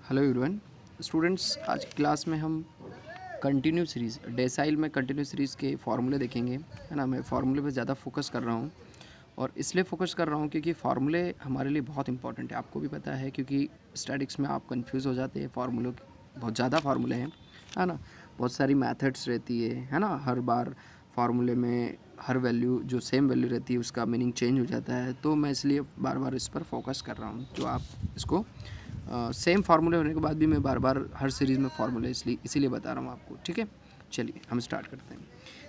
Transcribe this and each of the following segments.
Hello everyone students, आज की class में हम कंटिन्यू सीरीज़ डेसाइल में कंटिन्यू सीरीज़ के फार्मूले देखेंगे, है ना। मैं फार्मूले पे ज़्यादा फोकस कर रहा हूँ और इसलिए फोकस कर रहा हूँ क्योंकि फार्मूले हमारे लिए बहुत इंपॉर्टेंट है। आपको भी पता है क्योंकि स्टैटिक्स में आप कंफ्यूज हो जाते हैं। फार्मूलों बहुत ज़्यादा फार्मूले हैं, है ना। बहुत सारी मैथड्स रहती है ना। हर बार फार्मूले में हर वैल्यू जो सेम वैल्यू रहती है उसका मीनिंग चेंज हो जाता है। तो मैं इसलिए बार बार इस पर फोकस कर रहा हूँ। जो आप इसको सेम फार्मूले होने के बाद भी मैं बार बार हर सीरीज़ में फार्मूले इसीलिए बता रहा हूँ आपको। ठीक है, चलिए हम स्टार्ट करते हैं।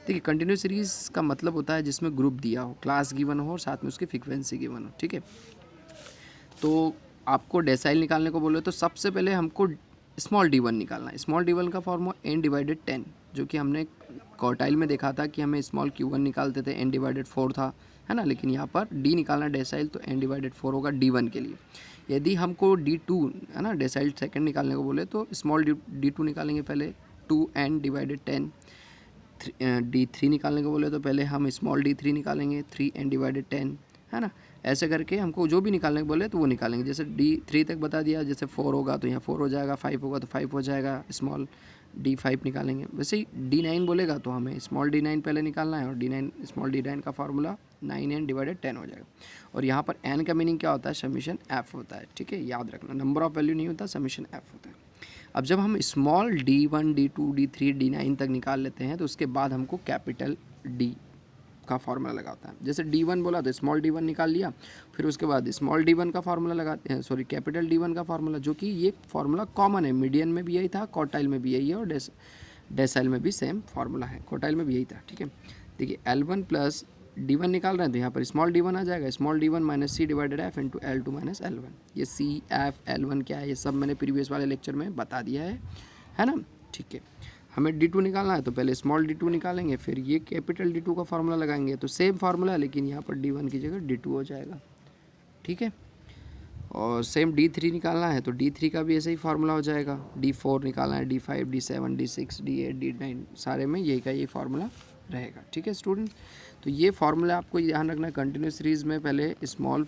देखिए, कंटिन्यू सीरीज़ का मतलब होता है जिसमें ग्रुप दिया हो, क्लास गिवन हो और साथ में उसकी फ्रीक्वेंसी गिवन हो। ठीक है, तो आपको डेसाइल निकालने को बोले तो सबसे पहले हमको स्मॉल डी वन निकालना है। स्मॉल डी वन का फॉर्मूला n डिवाइडेड 10, जो कि हमने क्वार्टाइल में देखा था कि हमें स्मॉल क्यू वन निकालते थे, n डिवाइडेड 4 था, है ना। लेकिन यहाँ पर d निकालना डेसाइल तो n डिवाइडेड 4 होगा d1 के लिए। यदि हमको d2, है ना, डेसाइल सेकंड निकालने को बोले तो स्मॉल d2 निकालेंगे पहले 2n डिवाइडेड 10। d3 निकालने को बोले तो पहले हम स्मॉल d3 निकालेंगे 3n डिवाइडेड 10, है ना। ऐसे करके हमको जो भी निकालने को बोले तो वो निकालेंगे। जैसे d3 तक बता दिया, जैसे 4 होगा तो यहाँ 4 हो जाएगा, 5 होगा तो 5 हो जाएगा, स्मॉल d5 निकालेंगे। वैसे ही d9 बोलेगा तो हमें स्मॉल d9 पहले निकालना है और d9 स्मॉल d9 का फार्मूला 9n डिवाइडेड 10 हो जाएगा। और यहाँ पर n का मीनिंग क्या होता है? समीशन f होता है। ठीक है, याद रखना, नंबर ऑफ वैल्यू नहीं होता, समीशन f होता है। अब जब हम small d1 d2 d3 d9 तक निकाल लेते हैं तो उसके बाद हमको कैपिटल D का फार्मूला लगाता है। जैसे d1 बोला तो स्मॉल d1 निकाल लिया, फिर उसके बाद स्मॉल d1 का फार्मूला लगाते हैं, सॉरी कैपिटल D1 का फार्मूला, जो कि ये फार्मूला कॉमन है। मीडियन में भी यही था, क्वार्टाइल में भी यही है और डेसाइल में भी सेम फार्मूला है, क्वार्टाइल में भी यही था। ठीक है, देखिए L1 प्लस d1 निकाल रहे हैं तो यहाँ पर स्मॉल d1 आ जाएगा, small d1 minus C divided F into L2 minus L1। ये सी एफ L1 क्या है ये सब मैंने प्रीवियस वाले लेक्चर में बता दिया है ना। ठीक है, हमें d2 निकालना है तो पहले स्मॉल d2 निकालेंगे, फिर ये कैपिटल D2 का फार्मूला लगाएंगे। तो सेम फार्मूला है लेकिन यहाँ पर d1 की जगह d2 हो जाएगा। ठीक है, और सेम d3 निकालना है तो d3 का भी ऐसे ही फार्मूला हो जाएगा। d4 निकालना है, d5 d7 d6 d8 d9 सारे में यही का ये फार्मूला रहेगा। ठीक है स्टूडेंट, तो ये फार्मूला आपको ध्यान रखना है। कंटिन्यूस सीरीज़ में पहले स्मॉल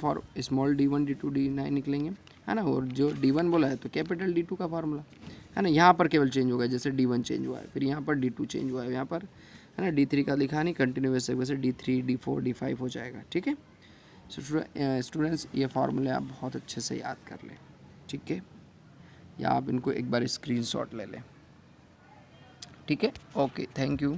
d1 d2 d9 निकलेंगे, है ना। और जो d1 बोला है तो कैपिटल D2 का फार्मूला, है ना। यहाँ पर केवल चेंज होगा, जैसे d1 चेंज हुआ है, फिर यहाँ पर d2 चेंज हुआ है, यहाँ पर, है ना। d3 का लिखा नहीं, कंटिन्यूस वैसे d3 d4 d5 हो जाएगा। ठीक है स्टूडेंट्स, ये फार्मूले आप बहुत अच्छे से याद कर लें। ठीक है, या आप इनको एक बार स्क्रीनशॉट ले लें। ठीक है, ओके, थैंक यू।